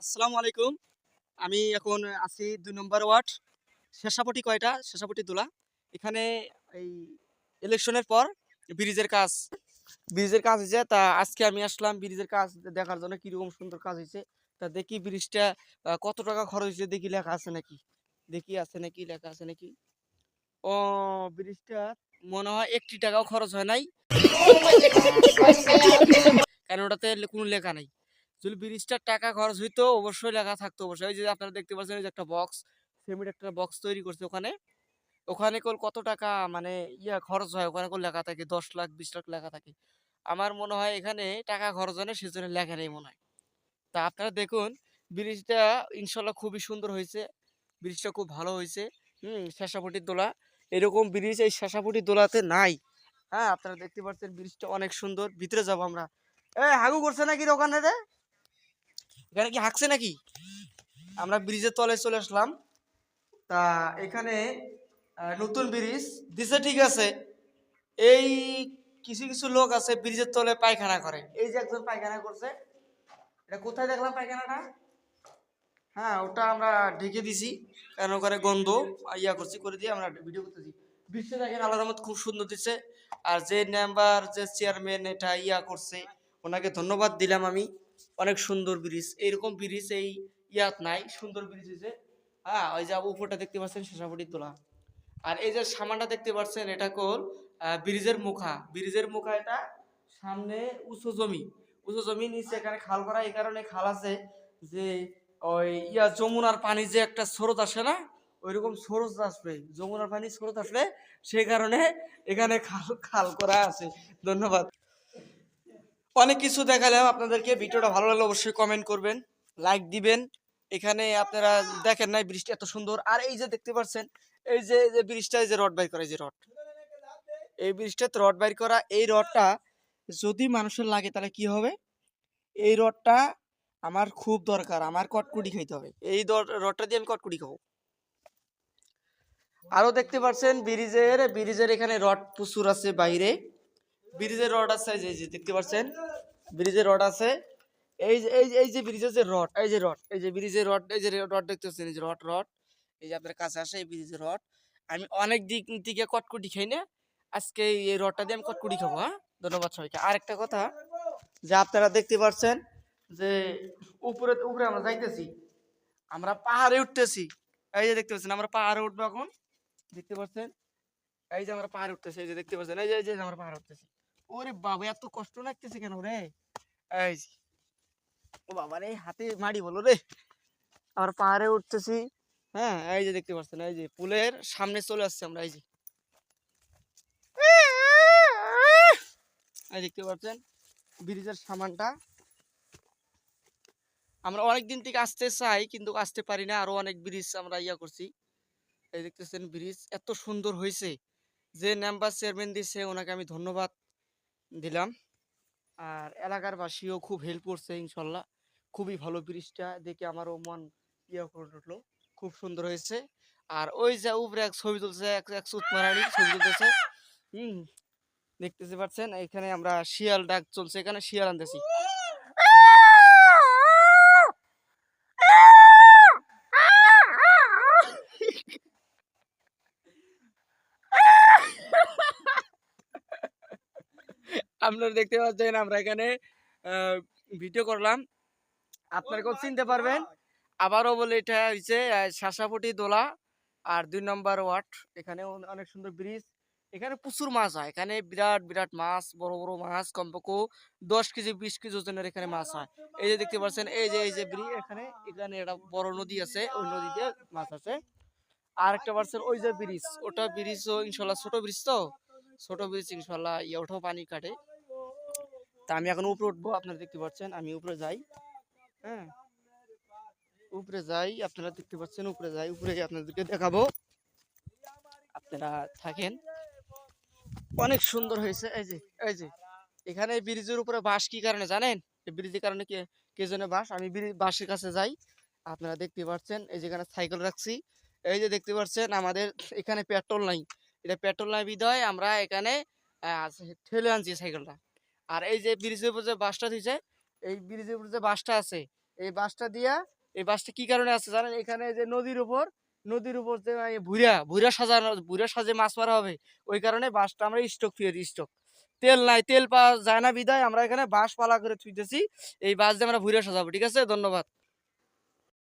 আসসালামু আলাইকুম। আমি এখন আছি ২ নম্বর ওয়ার্ড। শেষাপটি কয়টা? শেষাপটি দোলা। এখানে এই ইলেকশনের পর ব্রিজের কাজ হইছে। তা আজকে আমি আসলাম ব্রিজের কাজ দেখার জন্য কিরকম সুন্দর কাজ হইছে। তা দেখি ব্রিজটা কত টাকা খরচ হইছে দেখি লেখা আছে নাকি। দেখি আছে নাকি, লেখা আছে নাকি। ও ব্রিজটা মনে হয় ১ টি টাকাও খরচ হয় নাই। কারণ ওটাতে কোনো লেখা নাই। যদি ব্রিজটার টাকা খরচ হইতো অবশ্যই লেখা থাকতো অবশ্যই। এই যে আপনারা দেখতে পাচ্ছেন এই যে একটা বক্স, সিমেন্ট একটা বক্স তৈরি করছে ওখানে। ওখানে কত টাকা মানে খরচ হয় ওখানে লেখা থাকে ১০ লাখ ২০ লাখ লেখা থাকে। আমার মনে হয় এখানে টাকা খরচ হয় না সেজন্য লেখা নেই মনে হয়। তা আপনারা দেখুন ব্রিজটা ইনশাল্লাহ খুবই সুন্দর হয়েছে। ব্রিজটা খুব ভালো হয়েছে। শেষাপটির দোলা। এরকম ব্রিজ এই শেষাপটির দোলাতে নাই। হ্যাঁ, আপনারা দেখতে পাচ্ছেন ব্রিজটা অনেক সুন্দর। ভিতরে যাবো আমরা। হাগু করছে নাকি রে ওখানে রে? এখানে কি হাঁকছে নাকি? আমরা ব্রিজের তলে চলে আসলাম। তা এখানে নতুন ব্রিজ দিছে ঠিক আছে। এই কিছু কিছু লোক আছে ব্রিজের তলে পায়খানা করে। এই যে একজন পায়খানা করছে। এটা কোথায় দেখলাম পায়খানাটা? হ্যাঁ, ওটা আমরা ঢেকে দিছি। কারণ ওখানে গন্ধ করছি করে দিয়ে আমরা ভিডিও করতেছি। ব্রিজটা দেখেন আল্লাহর রহমত খুব সুন্দর দিচ্ছে। আর যে মেম্বার যে চেয়ারম্যান এটা করছে ওনাকে ধন্যবাদ দিলাম আমি। অনেক সুন্দর ব্রিজ। এইরকম ব্রিজ এই নাই। সুন্দর ব্রিজ হয়েছে। হ্যাঁ, ওই যে উপরটা দেখতে পাচ্ছেন শেষাপটির তোলা। আর এই যে সামানটা দেখতে পাচ্ছেন এটা ব্রিজের মুখা। ব্রিজের মুখা এটা সামনে উঁচু জমি। উঁচু জমি নিচে এখানে খাল করা এই কারণে খাল আছে যে ওই যমুনার পানি যে একটা স্রোত আসে না ওইরকম স্রোত আসবে, যমুনার পানি স্রোত আসবে সেই কারণে এখানে খাল খাল করা আছে। ধন্যবাদ। অনেক কিছু দেখালাম আপনাদেরকে। ভিডিওটা ভালো লাগলে অবশ্যই কমেন্ট করবেন, লাইক দিবেন। এখানে আপনারা দেখেন নাই ব্রিজটা এত সুন্দর। আর এই যে দেখতে পাচ্ছেন এই যে ব্রিজটা এই যে রড বাইর করা, এই যে রড, এই ব্রিজটাতে রড বাইর করা। এই রডটা যদি মানুষের লাগে তাহলে কি হবে? এই রডটা আমার খুব দরকার। আমার কটকুটি খাইতে হবে। এই রডটা দিয়ে আমি কটকুটি খাবো। আরো দেখতে পাচ্ছেন ব্রিজের এখানে রড প্রচুর আছে বাইরে। ব্রিজের রড আছে এই যে দেখতে পাচ্ছেন ব্রিজের রড আছে। এই যে ব্রিজের যে রড, এই যে রড, এই যে ব্রিজের রড, এই যে রড দেখতে পাচ্ছেন, এই যে রড এই যে আপনার কাছে আসে এই ব্রিজের রড। আমি অনেক দিক থেকে কটকুটি খাই না, আজকে এই রডটা দিয়ে আমি কটকুটি খাবো। হ্যাঁ, ধন্যবাদ সবাইকে। আর একটা কথা যে আপনারা দেখতে পাচ্ছেন যে উপরে উপরে আমরা যাইতেছি, আমরা পাহাড়ে উঠতেছি। এই যে দেখতে পাচ্ছেন আমরা পাহাড়ে উঠবো এখন। দেখতে পাচ্ছেন এই যে আমরা পাহাড়ে উঠতেছি, এই যে দেখতে পাচ্ছেন এই যে আমরা পাহাড়ে উঠতেছি। ওরে বাবা এত কষ্ট লাগতেছে কেন রে? এই যে, ও বাবা রে হাতে মাড়ি বলো রে। আমরা পাহাড়ে উঠতেছি। হ্যাঁ, এই যে দেখতে পাচ্ছেন এই যে পুলের সামনে চলে আসছে আমরা। এই যে এই দেখতে পাচ্ছেন ব্রিজের সামানটা। আমরা অনেক দিন থেকে আসতে চাই কিন্তু আসতে পারি না। আরো অনেক ব্রিজ আমরা করছি। এই দেখতেছেন ব্রিজ এত সুন্দর হয়েছে। যে নাম্বার চেয়ারম্যান দিছে ওনাকে আমি ধন্যবাদ দিলাম। আর এলাকার বাসীও খুব হেল্প করছে ইনশাল্লাহ। খুবই ভালো ব্রিজটা দেখে আমারও মন করে উঠলো। খুব সুন্দর হয়েছে। আর ওই যে উপরে এক ছবি তুলছে, এক সুতমারানি ছবি তুলতেছে। হুম, দেখতেতে পাচ্ছেন এখানে আমরা শিয়াল ডাক চলছে, এখানে শিয়াল আনতেছি। আপনারা দেখতে পাচ্ছেন আমরা এখানে ভিডিও করলাম। আপনারা কেউ চিনতে পারবেন। আবারও বলে এটা হচ্ছে শাসাপটি দোলা আর ২ নম্বর ওয়ার্ড। এখানে অনেক সুন্দর ব্রিজ। এখানে প্রচুর মাছ হয়। এখানে বিরাট বিরাট মাছ, বড় বড় মাছ, কমপক্ষে ১০ কেজি ২০ কেজি ওজনের এখানে মাছ হয়। এই যে দেখতে পাচ্ছেন এই যে ব্রিজ, এখানে এখানে একটা বড় নদী আছে, ওই নদীতে মাছ আছে। আর একটা পাচ্ছেন ওই যে ব্রিজ, ওটা ব্রিজও ইনশাল্লাহ ছোট ব্রিজ তো, ছোট ব্রিজ ইনশাল্লাহ ওঠাও পানি কাটে। তা আমি এখন উপরে উঠবো, আপনারা দেখতে পাচ্ছেন আমি উপরে যাই। হ্যাঁ, উপরে যাই, আপনারা দেখতে পাচ্ছেন উপরে যাই, উপরে আপনাদেরকে দেখাবো। আপনারা থাকেন। অনেক সুন্দর হয়েছে। এই যে এখানে ব্রিজের উপরে বাঁশ কি কারণে জানেন? এই ব্রিজের কারণে কে জন্য বাঁশ, আমি বাঁশের কাছে যাই। আপনারা দেখতে পাচ্ছেন এই যেখানে সাইকেল রাখছি। এই যে দেখতে পাচ্ছেন আমাদের এখানে পেট্রোল নাই। এটা পেট্রোল নাই বিধায় আমরা এখানে ঠেলে আনছি সাইকেলটা। আর এই যে ব্রিজের উপর যে বাসটা দিছে, এই ব্রিজের উপর যে বাসটা আছে এই বাঁশটা দিয়া এই বাঁশটা কি কারণে আছে জানেন? এখানে যে নদীর উপর যে ভুইরা সাজানো ভুইরা সাজে মাছ মারা হবে। ওই কারণে বাঁশটা আমরা স্টক থুয়ে স্টক। তেল নাই, তেল পাওয়া যায় না বিধায় আমরা এখানে বাঁশ পালা করে থুইতেছি। এই বাঁশ দিয়ে আমরা ভুইরা সাজাবো। ঠিক আছে? ধন্যবাদ।